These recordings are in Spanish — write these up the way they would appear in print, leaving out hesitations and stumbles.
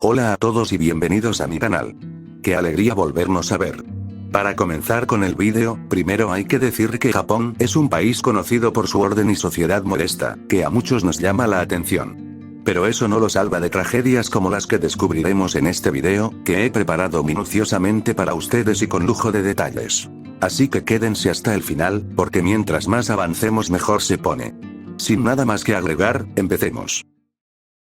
Hola a todos y bienvenidos a mi canal. Qué alegría volvernos a ver. Para comenzar con el vídeo, primero hay que decir que Japón es un país conocido por su orden y sociedad modesta, que a muchos nos llama la atención. Pero eso no lo salva de tragedias como las que descubriremos en este video, que he preparado minuciosamente para ustedes y con lujo de detalles. Así que quédense hasta el final, porque mientras más avancemos mejor se pone. Sin nada más que agregar, empecemos.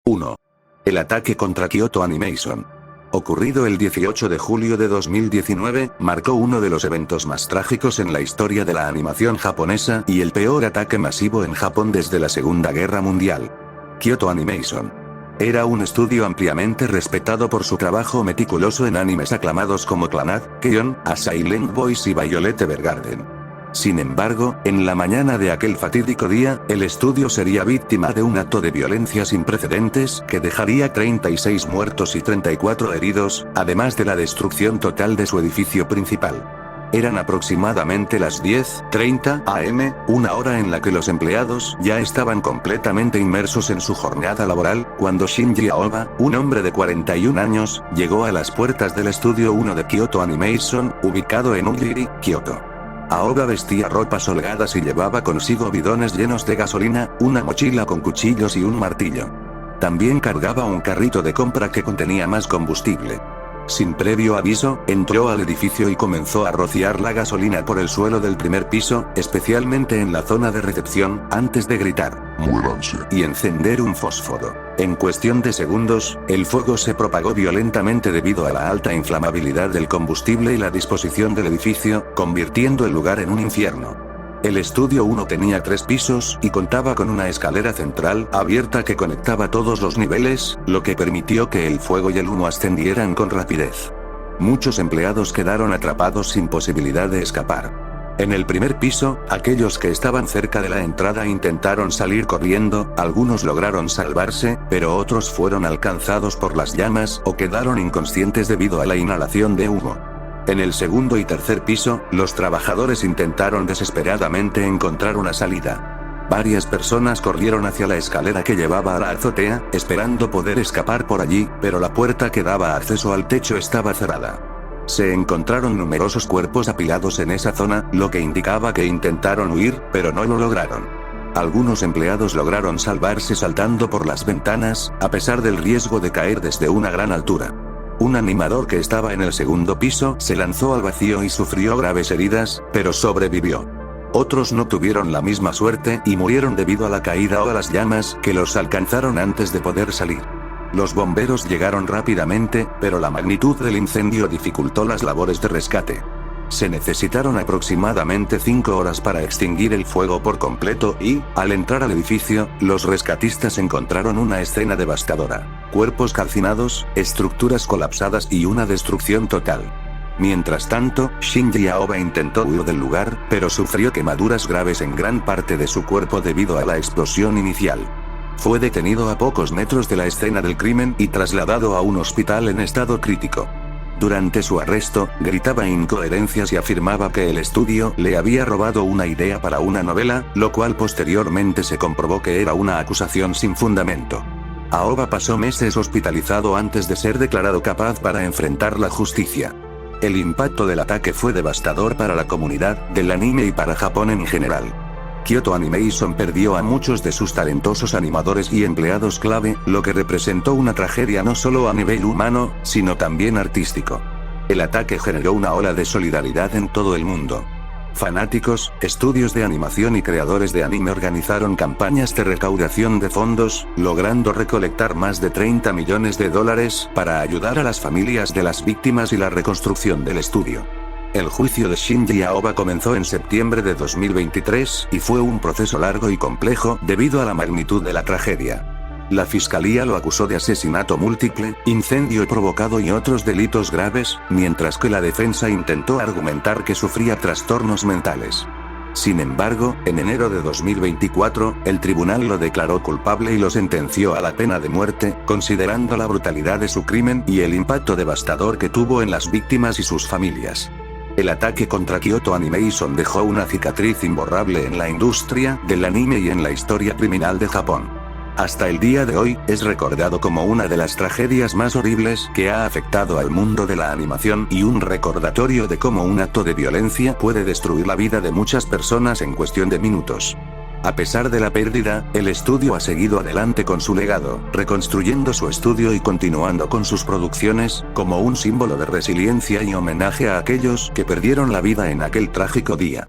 1. El ataque contra Kyoto Animation. Ocurrido el 18 de julio de 2019, marcó uno de los eventos más trágicos en la historia de la animación japonesa y el peor ataque masivo en Japón desde la Segunda Guerra Mundial. Kyoto Animation era un estudio ampliamente respetado por su trabajo meticuloso en animes aclamados como Clannad, K-On!, A Silent Voice y Violet Evergarden. Sin embargo, en la mañana de aquel fatídico día, el estudio sería víctima de un acto de violencia sin precedentes que dejaría 36 muertos y 34 heridos, además de la destrucción total de su edificio principal. Eran aproximadamente las 10:30 am, una hora en la que los empleados ya estaban completamente inmersos en su jornada laboral, cuando Shinji Aoba, un hombre de 41 años, llegó a las puertas del estudio 1 de Kyoto Animation, ubicado en Ujiri, Kyoto. Aoba vestía ropas holgadas y llevaba consigo bidones llenos de gasolina, una mochila con cuchillos y un martillo. También cargaba un carrito de compra que contenía más combustible. Sin previo aviso, entró al edificio y comenzó a rociar la gasolina por el suelo del primer piso, especialmente en la zona de recepción, antes de gritar "¡Muéranse!" y encender un fósforo. En cuestión de segundos, el fuego se propagó violentamente debido a la alta inflamabilidad del combustible y la disposición del edificio, convirtiendo el lugar en un infierno. El estudio 1 tenía 3 pisos y contaba con una escalera central abierta que conectaba todos los niveles, lo que permitió que el fuego y el humo ascendieran con rapidez. Muchos empleados quedaron atrapados sin posibilidad de escapar. En el primer piso, aquellos que estaban cerca de la entrada intentaron salir corriendo, algunos lograron salvarse, pero otros fueron alcanzados por las llamas o quedaron inconscientes debido a la inhalación de humo. En el segundo y tercer piso, los trabajadores intentaron desesperadamente encontrar una salida. Varias personas corrieron hacia la escalera que llevaba a la azotea, esperando poder escapar por allí, pero la puerta que daba acceso al techo estaba cerrada. Se encontraron numerosos cuerpos apilados en esa zona, lo que indicaba que intentaron huir, pero no lo lograron. Algunos empleados lograron salvarse saltando por las ventanas, a pesar del riesgo de caer desde una gran altura. Un animador que estaba en el segundo piso se lanzó al vacío y sufrió graves heridas, pero sobrevivió. Otros no tuvieron la misma suerte y murieron debido a la caída o a las llamas que los alcanzaron antes de poder salir. Los bomberos llegaron rápidamente, pero la magnitud del incendio dificultó las labores de rescate. Se necesitaron aproximadamente 5 horas para extinguir el fuego por completo y, al entrar al edificio, los rescatistas encontraron una escena devastadora: cuerpos calcinados, estructuras colapsadas y una destrucción total. Mientras tanto, Shinji Aoba intentó huir del lugar, pero sufrió quemaduras graves en gran parte de su cuerpo debido a la explosión inicial. Fue detenido a pocos metros de la escena del crimen y trasladado a un hospital en estado crítico. Durante su arresto, gritaba incoherencias y afirmaba que el estudio le había robado una idea para una novela, lo cual posteriormente se comprobó que era una acusación sin fundamento. Aoba pasó meses hospitalizado antes de ser declarado capaz para enfrentar la justicia. El impacto del ataque fue devastador para la comunidad del anime y para Japón en general. Kyoto Animation perdió a muchos de sus talentosos animadores y empleados clave, lo que representó una tragedia no solo a nivel humano, sino también artístico. El ataque generó una ola de solidaridad en todo el mundo. Fanáticos, estudios de animación y creadores de anime organizaron campañas de recaudación de fondos, logrando recolectar más de $30 millones para ayudar a las familias de las víctimas y la reconstrucción del estudio. El juicio de Shinji Aoba comenzó en septiembre de 2023 y fue un proceso largo y complejo debido a la magnitud de la tragedia. La fiscalía lo acusó de asesinato múltiple, incendio provocado y otros delitos graves, mientras que la defensa intentó argumentar que sufría trastornos mentales. Sin embargo, en enero de 2024, el tribunal lo declaró culpable y lo sentenció a la pena de muerte, considerando la brutalidad de su crimen y el impacto devastador que tuvo en las víctimas y sus familias. El ataque contra Kyoto Animation dejó una cicatriz imborrable en la industria del anime y en la historia criminal de Japón. Hasta el día de hoy, es recordado como una de las tragedias más horribles que ha afectado al mundo de la animación y un recordatorio de cómo un acto de violencia puede destruir la vida de muchas personas en cuestión de minutos. A pesar de la pérdida, el estudio ha seguido adelante con su legado, reconstruyendo su estudio y continuando con sus producciones, como un símbolo de resiliencia y homenaje a aquellos que perdieron la vida en aquel trágico día.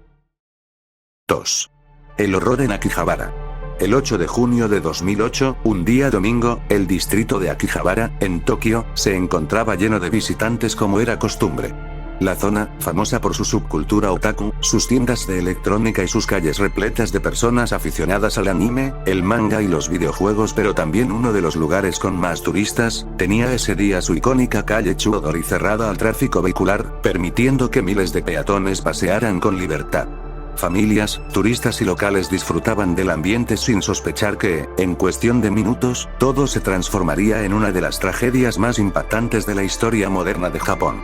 2. El horror en Akihabara. El 8 de junio de 2008, un día domingo, el distrito de Akihabara, en Tokio, se encontraba lleno de visitantes como era costumbre. La zona, famosa por su subcultura otaku, sus tiendas de electrónica y sus calles repletas de personas aficionadas al anime, el manga y los videojuegos, pero también uno de los lugares con más turistas, tenía ese día su icónica calle Chudori cerrada al tráfico vehicular, permitiendo que miles de peatones pasearan con libertad. Familias, turistas y locales disfrutaban del ambiente sin sospechar que, en cuestión de minutos, todo se transformaría en una de las tragedias más impactantes de la historia moderna de Japón.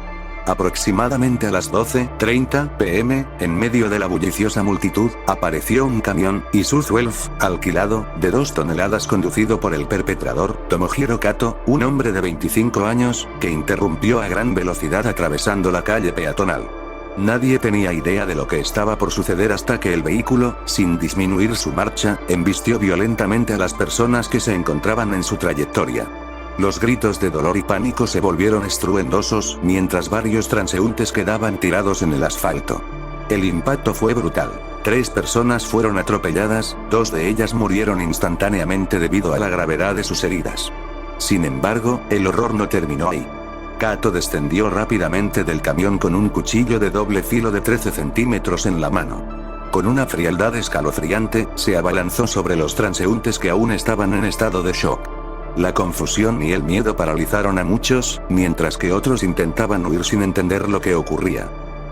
Aproximadamente a las 12:30 p.m., en medio de la bulliciosa multitud, apareció un camión, Isuzu Elf, alquilado, de 2 toneladas conducido por el perpetrador, Tomohiro Kato, un hombre de 25 años, que interrumpió a gran velocidad atravesando la calle peatonal. Nadie tenía idea de lo que estaba por suceder hasta que el vehículo, sin disminuir su marcha, embistió violentamente a las personas que se encontraban en su trayectoria. Los gritos de dolor y pánico se volvieron estruendosos, mientras varios transeúntes quedaban tirados en el asfalto. El impacto fue brutal. 3 personas fueron atropelladas, 2 de ellas murieron instantáneamente debido a la gravedad de sus heridas. Sin embargo, el horror no terminó ahí. Kato descendió rápidamente del camión con un cuchillo de doble filo de 13 centímetros en la mano. Con una frialdad escalofriante, se abalanzó sobre los transeúntes que aún estaban en estado de shock. La confusión y el miedo paralizaron a muchos, mientras que otros intentaban huir sin entender lo que ocurría.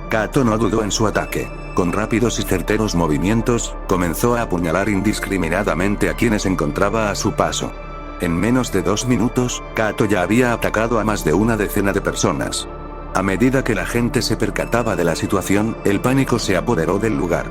Kato no dudó en su ataque. Con rápidos y certeros movimientos, comenzó a apuñalar indiscriminadamente a quienes encontraba a su paso. En menos de 2 minutos, Kato ya había atacado a más de una decena de personas. A medida que la gente se percataba de la situación, el pánico se apoderó del lugar.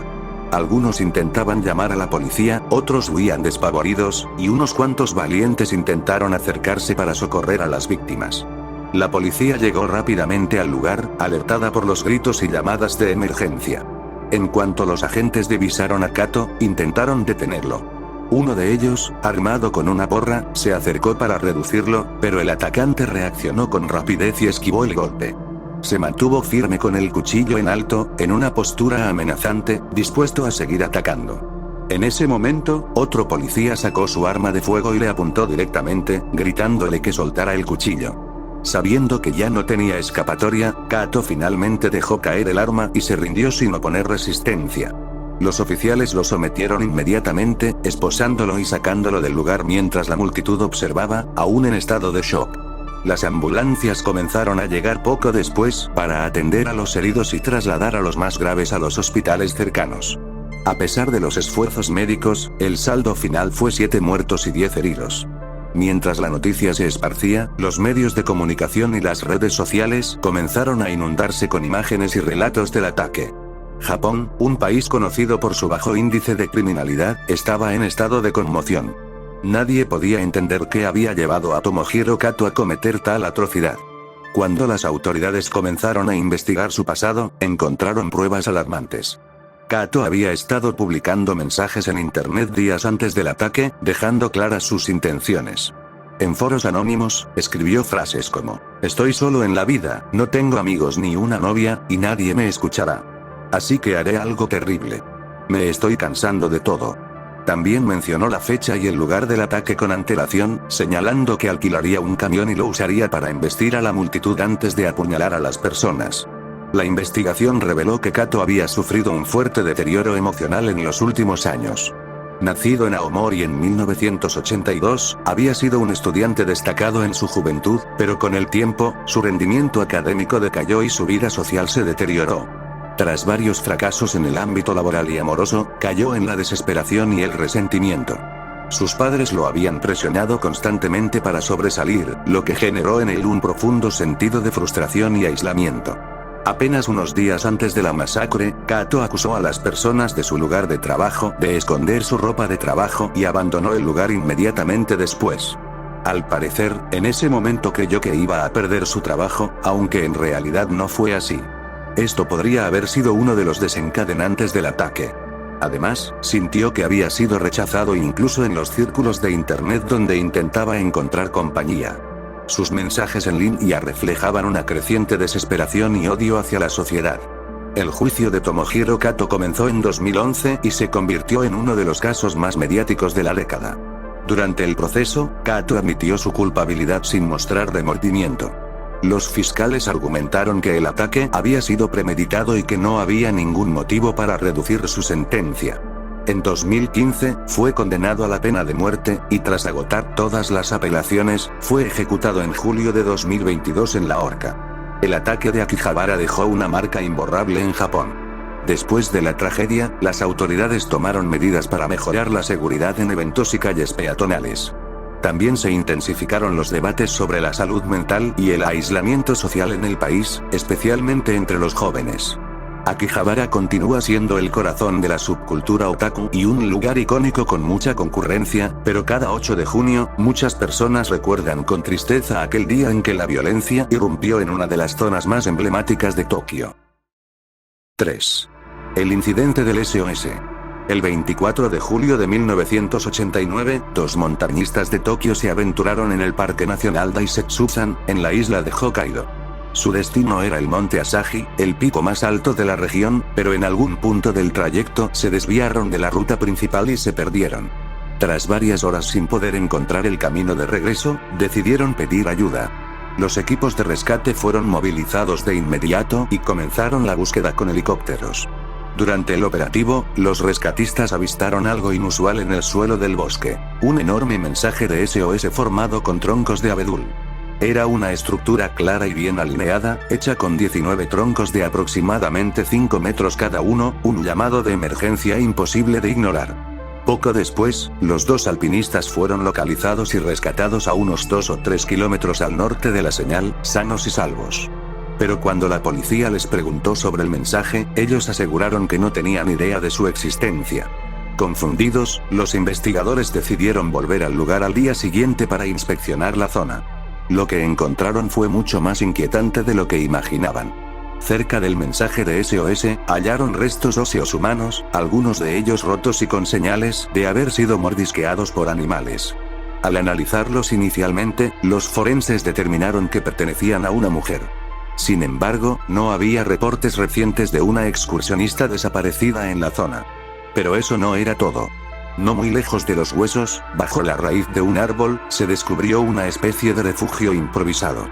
Algunos intentaban llamar a la policía, otros huían despavoridos, y unos cuantos valientes intentaron acercarse para socorrer a las víctimas. La policía llegó rápidamente al lugar, alertada por los gritos y llamadas de emergencia. En cuanto los agentes divisaron a Kato, intentaron detenerlo. Uno de ellos, armado con una porra, se acercó para reducirlo, pero el atacante reaccionó con rapidez y esquivó el golpe. Se mantuvo firme con el cuchillo en alto, en una postura amenazante, dispuesto a seguir atacando. En ese momento, otro policía sacó su arma de fuego y le apuntó directamente, gritándole que soltara el cuchillo. Sabiendo que ya no tenía escapatoria, Kato finalmente dejó caer el arma y se rindió sin oponer resistencia. Los oficiales lo sometieron inmediatamente, esposándolo y sacándolo del lugar mientras la multitud observaba, aún en estado de shock. Las ambulancias comenzaron a llegar poco después, para atender a los heridos y trasladar a los más graves a los hospitales cercanos. A pesar de los esfuerzos médicos, el saldo final fue 7 muertos y 10 heridos. Mientras la noticia se esparcía, los medios de comunicación y las redes sociales comenzaron a inundarse con imágenes y relatos del ataque. Japón, un país conocido por su bajo índice de criminalidad, estaba en estado de conmoción. Nadie podía entender qué había llevado a Tomohiro Kato a cometer tal atrocidad. Cuando las autoridades comenzaron a investigar su pasado, encontraron pruebas alarmantes. Kato había estado publicando mensajes en internet días antes del ataque, dejando claras sus intenciones. En foros anónimos, escribió frases como: "Estoy solo en la vida, no tengo amigos ni una novia, y nadie me escuchará. Así que haré algo terrible. Me estoy cansando de todo". También mencionó la fecha y el lugar del ataque con antelación, señalando que alquilaría un camión y lo usaría para embestir a la multitud antes de apuñalar a las personas. La investigación reveló que Kato había sufrido un fuerte deterioro emocional en los últimos años. Nacido en Aomori en 1982, había sido un estudiante destacado en su juventud, pero con el tiempo, su rendimiento académico decayó y su vida social se deterioró. Tras varios fracasos en el ámbito laboral y amoroso, cayó en la desesperación y el resentimiento. Sus padres lo habían presionado constantemente para sobresalir, lo que generó en él un profundo sentido de frustración y aislamiento. Apenas unos días antes de la masacre, Kato acusó a las personas de su lugar de trabajo de esconder su ropa de trabajo y abandonó el lugar inmediatamente después. Al parecer, en ese momento creyó que iba a perder su trabajo, aunque en realidad no fue así. Esto podría haber sido uno de los desencadenantes del ataque. Además, sintió que había sido rechazado incluso en los círculos de internet donde intentaba encontrar compañía. Sus mensajes en línea reflejaban una creciente desesperación y odio hacia la sociedad. El juicio de Tomohiro Kato comenzó en 2011 y se convirtió en uno de los casos más mediáticos de la década. Durante el proceso, Kato admitió su culpabilidad sin mostrar remordimiento. Los fiscales argumentaron que el ataque había sido premeditado y que no había ningún motivo para reducir su sentencia. En 2015, fue condenado a la pena de muerte, y tras agotar todas las apelaciones, fue ejecutado en julio de 2022 en la horca. El ataque de Akihabara dejó una marca imborrable en Japón. Después de la tragedia, las autoridades tomaron medidas para mejorar la seguridad en eventos y calles peatonales. También se intensificaron los debates sobre la salud mental y el aislamiento social en el país, especialmente entre los jóvenes. Akihabara continúa siendo el corazón de la subcultura otaku y un lugar icónico con mucha concurrencia, pero cada 8 de junio, muchas personas recuerdan con tristeza aquel día en que la violencia irrumpió en una de las zonas más emblemáticas de Tokio. 3. El incidente del SOS. El 24 de julio de 1989, 2 montañistas de Tokio se aventuraron en el Parque Nacional Daisetsuzan, en la isla de Hokkaido. Su destino era el monte Asahi, el pico más alto de la región, pero en algún punto del trayecto se desviaron de la ruta principal y se perdieron. Tras varias horas sin poder encontrar el camino de regreso, decidieron pedir ayuda. Los equipos de rescate fueron movilizados de inmediato y comenzaron la búsqueda con helicópteros. Durante el operativo, los rescatistas avistaron algo inusual en el suelo del bosque: un enorme mensaje de SOS formado con troncos de abedul. Era una estructura clara y bien alineada, hecha con 19 troncos de aproximadamente 5 metros cada uno, un llamado de emergencia imposible de ignorar. Poco después, los 2 alpinistas fueron localizados y rescatados a unos 2 o 3 kilómetros al norte de la señal, sanos y salvos. Pero cuando la policía les preguntó sobre el mensaje, ellos aseguraron que no tenían idea de su existencia. Confundidos, los investigadores decidieron volver al lugar al día siguiente para inspeccionar la zona. Lo que encontraron fue mucho más inquietante de lo que imaginaban. Cerca del mensaje de SOS, hallaron restos óseos humanos, algunos de ellos rotos y con señales de haber sido mordisqueados por animales. Al analizarlos inicialmente, los forenses determinaron que pertenecían a una mujer. Sin embargo, no había reportes recientes de una excursionista desaparecida en la zona. Pero eso no era todo. No muy lejos de los huesos, bajo la raíz de un árbol, se descubrió una especie de refugio improvisado.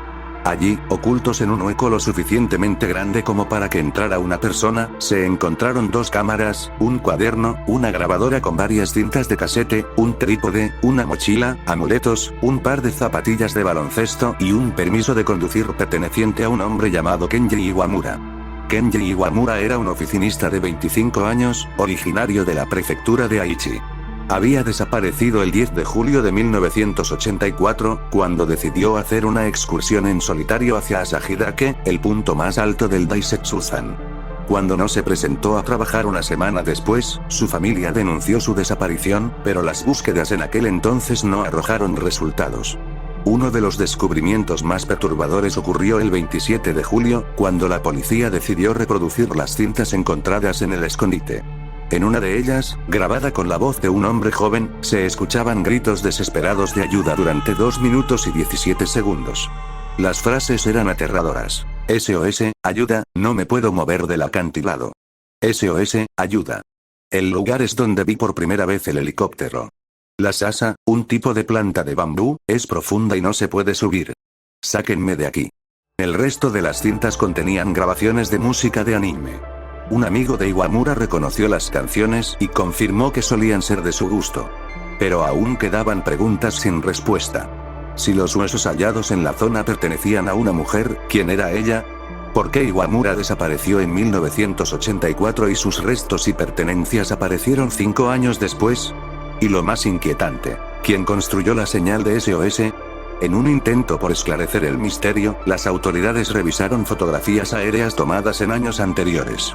Allí, ocultos en un hueco lo suficientemente grande como para que entrara una persona, se encontraron 2 cámaras, un cuaderno, una grabadora con varias cintas de casete, un trípode, una mochila, amuletos, un par de zapatillas de baloncesto y un permiso de conducir perteneciente a un hombre llamado Kenji Iwamura. Kenji Iwamura era un oficinista de 25 años, originario de la prefectura de Aichi. Había desaparecido el 10 de julio de 1984, cuando decidió hacer una excursión en solitario hacia Asahidake, el punto más alto del Daisetsuzan. Cuando no se presentó a trabajar una semana después, su familia denunció su desaparición, pero las búsquedas en aquel entonces no arrojaron resultados. Uno de los descubrimientos más perturbadores ocurrió el 27 de julio, cuando la policía decidió reproducir las cintas encontradas en el escondite. En una de ellas, grabada con la voz de un hombre joven, se escuchaban gritos desesperados de ayuda durante 2 minutos y 17 segundos. Las frases eran aterradoras. SOS, ayuda, no me puedo mover del acantilado. SOS, ayuda. El lugar es donde vi por primera vez el helicóptero. La sasa, un tipo de planta de bambú, es profunda y no se puede subir. Sáquenme de aquí. El resto de las cintas contenían grabaciones de música de anime. Un amigo de Iwamura reconoció las canciones y confirmó que solían ser de su gusto. Pero aún quedaban preguntas sin respuesta. Si los huesos hallados en la zona pertenecían a una mujer, ¿quién era ella? ¿Por qué Iwamura desapareció en 1984 y sus restos y pertenencias aparecieron 5 años después? Y lo más inquietante, ¿quién construyó la señal de SOS? En un intento por esclarecer el misterio, las autoridades revisaron fotografías aéreas tomadas en años anteriores.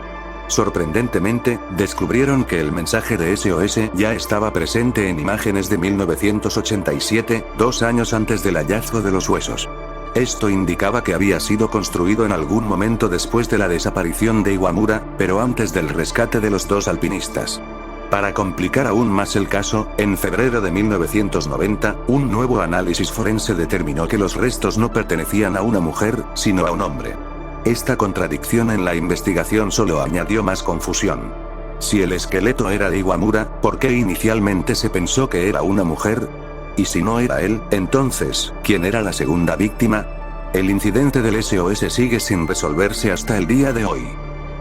Sorprendentemente, descubrieron que el mensaje de SOS ya estaba presente en imágenes de 1987, 2 años antes del hallazgo de los huesos. Esto indicaba que había sido construido en algún momento después de la desaparición de Iwamura, pero antes del rescate de los 2 alpinistas. Para complicar aún más el caso, en febrero de 1990, un nuevo análisis forense determinó que los restos no pertenecían a una mujer, sino a un hombre. Esta contradicción en la investigación solo añadió más confusión. Si el esqueleto era de Iwamura, ¿por qué inicialmente se pensó que era una mujer? Y si no era él, entonces, ¿quién era la segunda víctima? El incidente del SOS sigue sin resolverse hasta el día de hoy.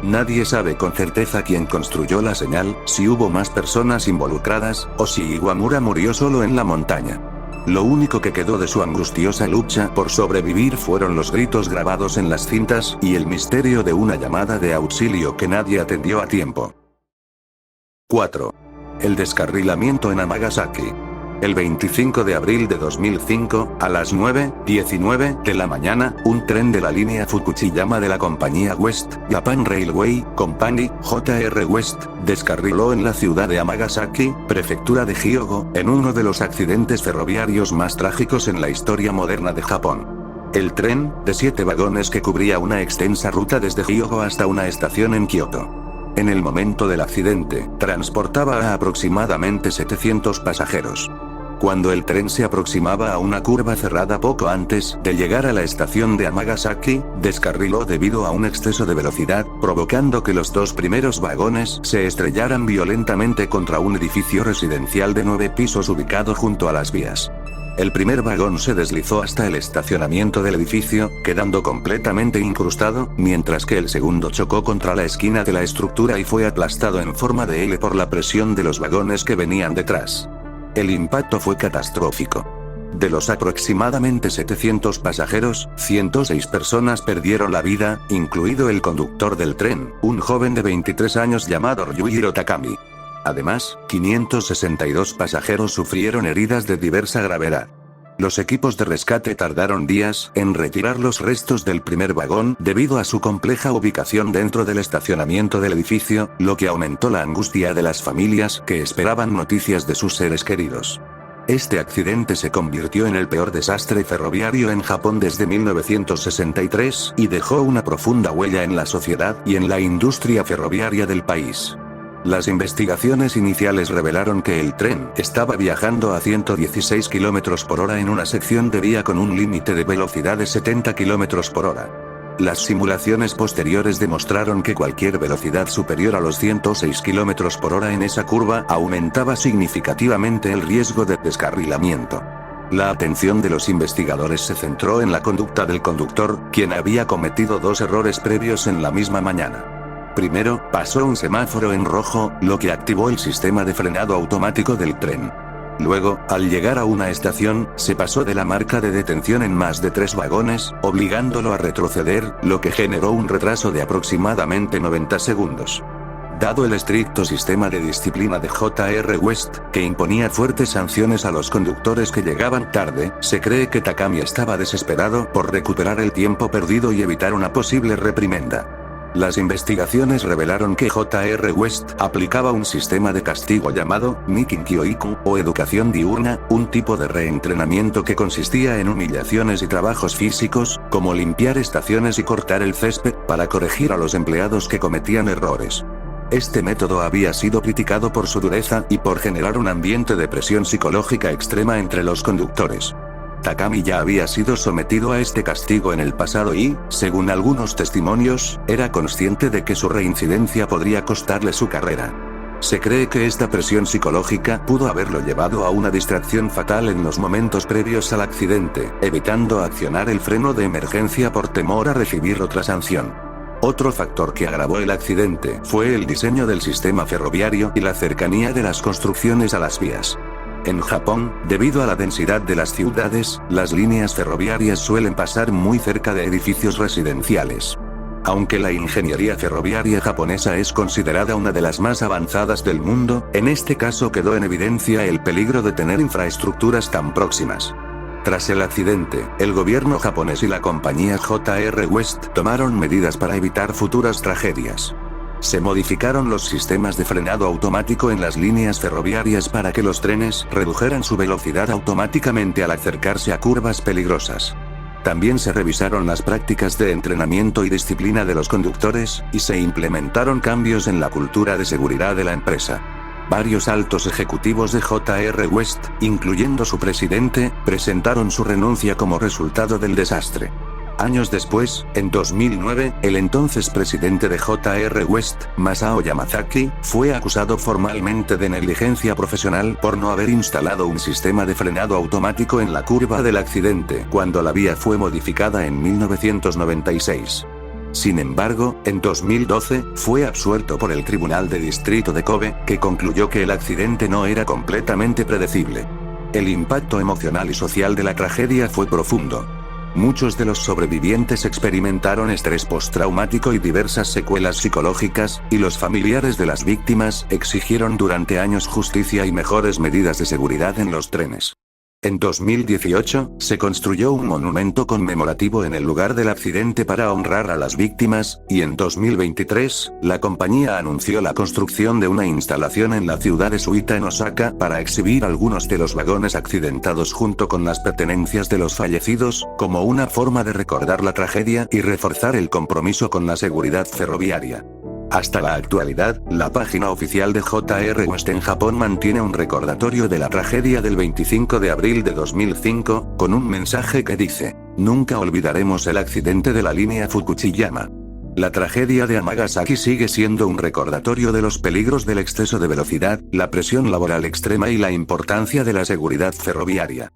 Nadie sabe con certeza quién construyó la señal, si hubo más personas involucradas, o si Iwamura murió solo en la montaña. Lo único que quedó de su angustiosa lucha por sobrevivir fueron los gritos grabados en las cintas, y el misterio de una llamada de auxilio que nadie atendió a tiempo. 4. El descarrilamiento en Amagasaki. El 25 de abril de 2005, a las 9:19 de la mañana, un tren de la línea Fukuchiyama de la compañía West Japan Railway Company, JR West, descarriló en la ciudad de Amagasaki, prefectura de Hyōgo, en uno de los accidentes ferroviarios más trágicos en la historia moderna de Japón. El tren, de 7 vagones que cubría una extensa ruta desde Hyōgo hasta una estación en Kioto. En el momento del accidente, transportaba a aproximadamente 700 pasajeros. Cuando el tren se aproximaba a una curva cerrada poco antes de llegar a la estación de Amagasaki, descarriló debido a un exceso de velocidad, provocando que los 2 primeros vagones se estrellaran violentamente contra un edificio residencial de 9 pisos ubicado junto a las vías. El primer vagón se deslizó hasta el estacionamiento del edificio, quedando completamente incrustado, mientras que el segundo chocó contra la esquina de la estructura y fue aplastado en forma de L por la presión de los vagones que venían detrás. El impacto fue catastrófico. De los aproximadamente 700 pasajeros, 106 personas perdieron la vida, incluido el conductor del tren, un joven de 23 años llamado Ryuhiro Takami. Además, 562 pasajeros sufrieron heridas de diversa gravedad. Los equipos de rescate tardaron días en retirar los restos del primer vagón debido a su compleja ubicación dentro del estacionamiento del edificio, lo que aumentó la angustia de las familias que esperaban noticias de sus seres queridos. Este accidente se convirtió en el peor desastre ferroviario en Japón desde 1963 y dejó una profunda huella en la sociedad y en la industria ferroviaria del país. Las investigaciones iniciales revelaron que el tren estaba viajando a 116 km por hora en una sección de vía con un límite de velocidad de 70 km por hora. Las simulaciones posteriores demostraron que cualquier velocidad superior a los 106 km por hora en esa curva aumentaba significativamente el riesgo de descarrilamiento. La atención de los investigadores se centró en la conducta del conductor, quien había cometido 2 errores previos en la misma mañana. Primero, pasó un semáforo en rojo, lo que activó el sistema de frenado automático del tren. Luego, al llegar a una estación, se pasó de la marca de detención en más de 3 vagones, obligándolo a retroceder, lo que generó un retraso de aproximadamente 90 segundos. Dado el estricto sistema de disciplina de JR West, que imponía fuertes sanciones a los conductores que llegaban tarde, se cree que Takami estaba desesperado por recuperar el tiempo perdido y evitar una posible reprimenda. Las investigaciones revelaron que JR West aplicaba un sistema de castigo llamado Nikin Kyoiku, o educación diurna, un tipo de reentrenamiento que consistía en humillaciones y trabajos físicos, como limpiar estaciones y cortar el césped, para corregir a los empleados que cometían errores. Este método había sido criticado por su dureza y por generar un ambiente de presión psicológica extrema entre los conductores. Takami ya había sido sometido a este castigo en el pasado y, según algunos testimonios, era consciente de que su reincidencia podría costarle su carrera. Se cree que esta presión psicológica pudo haberlo llevado a una distracción fatal en los momentos previos al accidente, evitando accionar el freno de emergencia por temor a recibir otra sanción. Otro factor que agravó el accidente fue el diseño del sistema ferroviario y la cercanía de las construcciones a las vías. En Japón, debido a la densidad de las ciudades, las líneas ferroviarias suelen pasar muy cerca de edificios residenciales. Aunque la ingeniería ferroviaria japonesa es considerada una de las más avanzadas del mundo, en este caso quedó en evidencia el peligro de tener infraestructuras tan próximas. Tras el accidente, el gobierno japonés y la compañía J.R. West tomaron medidas para evitar futuras tragedias. Se modificaron los sistemas de frenado automático en las líneas ferroviarias para que los trenes redujeran su velocidad automáticamente al acercarse a curvas peligrosas. También se revisaron las prácticas de entrenamiento y disciplina de los conductores, y se implementaron cambios en la cultura de seguridad de la empresa. Varios altos ejecutivos de J.R. West, incluyendo su presidente, presentaron su renuncia como resultado del desastre. Años después, en 2009, el entonces presidente de J.R. West, Masao Yamazaki, fue acusado formalmente de negligencia profesional por no haber instalado un sistema de frenado automático en la curva del accidente cuando la vía fue modificada en 1996. Sin embargo, en 2012, fue absuelto por el Tribunal de Distrito de Kobe, que concluyó que el accidente no era completamente predecible. El impacto emocional y social de la tragedia fue profundo. Muchos de los sobrevivientes experimentaron estrés postraumático y diversas secuelas psicológicas, y los familiares de las víctimas exigieron durante años justicia y mejores medidas de seguridad en los trenes. En 2018, se construyó un monumento conmemorativo en el lugar del accidente para honrar a las víctimas, y en 2023, la compañía anunció la construcción de una instalación en la ciudad de Suita en Osaka para exhibir algunos de los vagones accidentados junto con las pertenencias de los fallecidos, como una forma de recordar la tragedia y reforzar el compromiso con la seguridad ferroviaria. Hasta la actualidad, la página oficial de J.R. West en Japón mantiene un recordatorio de la tragedia del 25 de abril de 2005, con un mensaje que dice: "Nunca olvidaremos el accidente de la línea Fukuchiyama". La tragedia de Amagasaki sigue siendo un recordatorio de los peligros del exceso de velocidad, la presión laboral extrema y la importancia de la seguridad ferroviaria.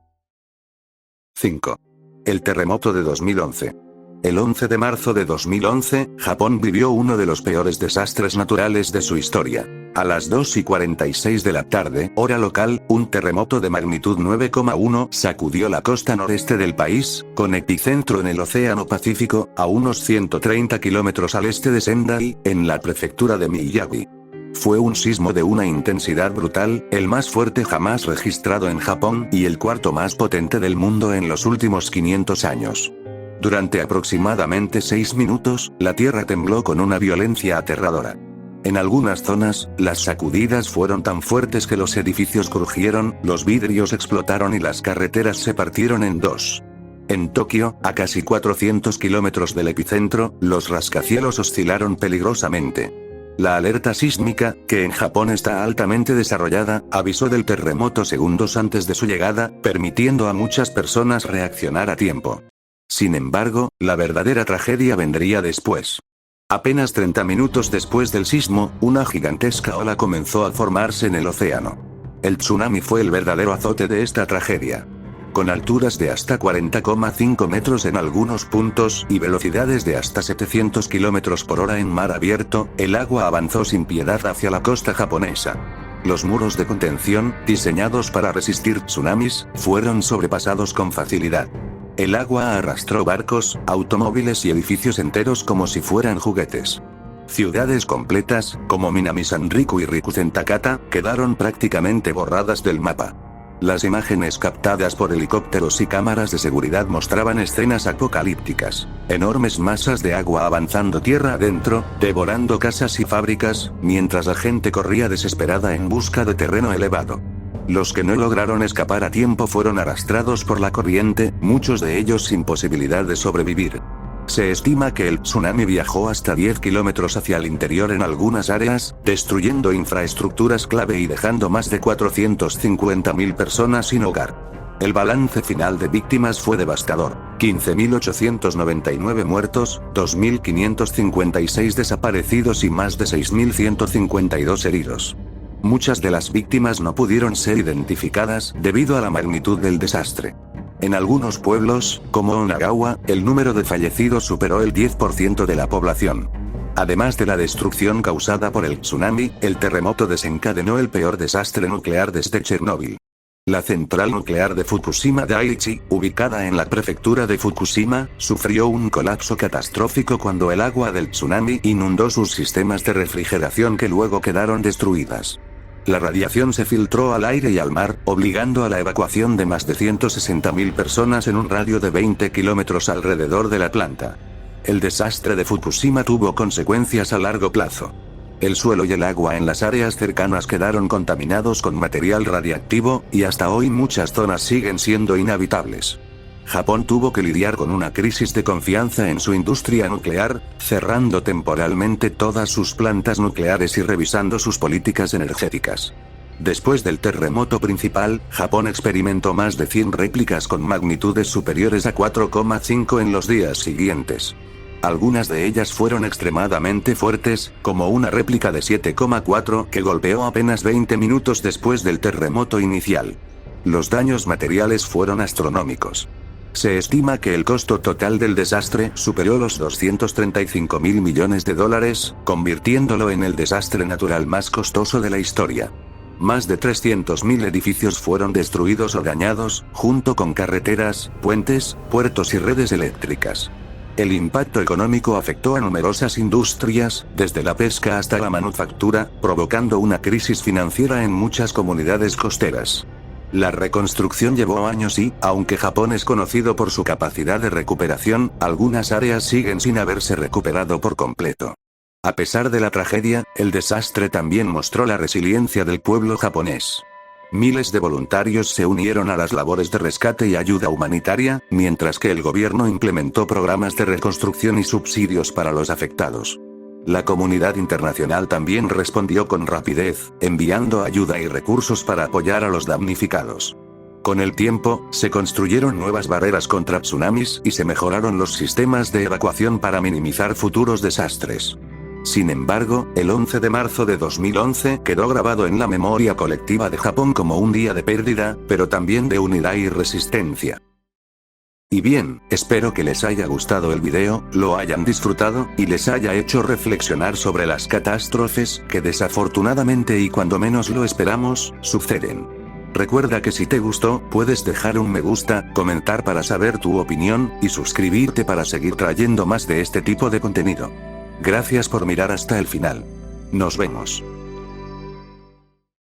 5. El terremoto de 2011. El 11 de marzo de 2011, Japón vivió uno de los peores desastres naturales de su historia. A las 2:46 de la tarde, hora local, un terremoto de magnitud 9,1 sacudió la costa noreste del país, con epicentro en el Océano Pacífico, a unos 130 kilómetros al este de Sendai, en la prefectura de Miyagi. Fue un sismo de una intensidad brutal, el más fuerte jamás registrado en Japón y el cuarto más potente del mundo en los últimos 500 años. Durante aproximadamente 6 minutos, la tierra tembló con una violencia aterradora. En algunas zonas, las sacudidas fueron tan fuertes que los edificios crujieron, los vidrios explotaron y las carreteras se partieron en dos. En Tokio, a casi 400 kilómetros del epicentro, los rascacielos oscilaron peligrosamente. La alerta sísmica, que en Japón está altamente desarrollada, avisó del terremoto segundos antes de su llegada, permitiendo a muchas personas reaccionar a tiempo. Sin embargo, la verdadera tragedia vendría después. Apenas 30 minutos después del sismo, una gigantesca ola comenzó a formarse en el océano. El tsunami fue el verdadero azote de esta tragedia. Con alturas de hasta 40,5 metros en algunos puntos y velocidades de hasta 700 kilómetros por hora en mar abierto, el agua avanzó sin piedad hacia la costa japonesa. Los muros de contención, diseñados para resistir tsunamis, fueron sobrepasados con facilidad. El agua arrastró barcos, automóviles y edificios enteros como si fueran juguetes. Ciudades completas, como Minami-Sanriku y Rikuzen-Takata, quedaron prácticamente borradas del mapa. Las imágenes captadas por helicópteros y cámaras de seguridad mostraban escenas apocalípticas. Enormes masas de agua avanzando tierra adentro, devorando casas y fábricas, mientras la gente corría desesperada en busca de terreno elevado. Los que no lograron escapar a tiempo fueron arrastrados por la corriente, muchos de ellos sin posibilidad de sobrevivir. Se estima que el tsunami viajó hasta 10 kilómetros hacia el interior en algunas áreas, destruyendo infraestructuras clave y dejando más de 450.000 personas sin hogar. El balance final de víctimas fue devastador: 15.899 muertos, 2.556 desaparecidos y más de 6.152 heridos. Muchas de las víctimas no pudieron ser identificadas debido a la magnitud del desastre. En algunos pueblos, como Onagawa, el número de fallecidos superó el 10% de la población. Además de la destrucción causada por el tsunami, el terremoto desencadenó el peor desastre nuclear desde Chernóbil. La central nuclear de Fukushima Daiichi, ubicada en la prefectura de Fukushima, sufrió un colapso catastrófico cuando el agua del tsunami inundó sus sistemas de refrigeración que luego quedaron destruidas. La radiación se filtró al aire y al mar, obligando a la evacuación de más de 160.000 personas en un radio de 20 kilómetros alrededor de la planta. El desastre de Fukushima tuvo consecuencias a largo plazo. El suelo y el agua en las áreas cercanas quedaron contaminados con material radiactivo, y hasta hoy muchas zonas siguen siendo inhabitables. Japón tuvo que lidiar con una crisis de confianza en su industria nuclear, cerrando temporalmente todas sus plantas nucleares y revisando sus políticas energéticas. Después del terremoto principal, Japón experimentó más de 100 réplicas con magnitudes superiores a 4,5 en los días siguientes. Algunas de ellas fueron extremadamente fuertes, como una réplica de 7,4 que golpeó apenas 20 minutos después del terremoto inicial. Los daños materiales fueron astronómicos. Se estima que el costo total del desastre superó los 235.000 millones de dólares, convirtiéndolo en el desastre natural más costoso de la historia. Más de 300.000 edificios fueron destruidos o dañados, junto con carreteras, puentes, puertos y redes eléctricas. El impacto económico afectó a numerosas industrias, desde la pesca hasta la manufactura, provocando una crisis financiera en muchas comunidades costeras. La reconstrucción llevó años y, aunque Japón es conocido por su capacidad de recuperación, algunas áreas siguen sin haberse recuperado por completo. A pesar de la tragedia, el desastre también mostró la resiliencia del pueblo japonés. Miles de voluntarios se unieron a las labores de rescate y ayuda humanitaria, mientras que el gobierno implementó programas de reconstrucción y subsidios para los afectados. La comunidad internacional también respondió con rapidez, enviando ayuda y recursos para apoyar a los damnificados. Con el tiempo, se construyeron nuevas barreras contra tsunamis y se mejoraron los sistemas de evacuación para minimizar futuros desastres. Sin embargo, el 11 de marzo de 2011 quedó grabado en la memoria colectiva de Japón como un día de pérdida, pero también de unidad y resistencia. Y bien, espero que les haya gustado el video, lo hayan disfrutado, y les haya hecho reflexionar sobre las catástrofes, que desafortunadamente y cuando menos lo esperamos, suceden. Recuerda que si te gustó, puedes dejar un me gusta, comentar para saber tu opinión, y suscribirte para seguir trayendo más de este tipo de contenido. Gracias por mirar hasta el final. Nos vemos.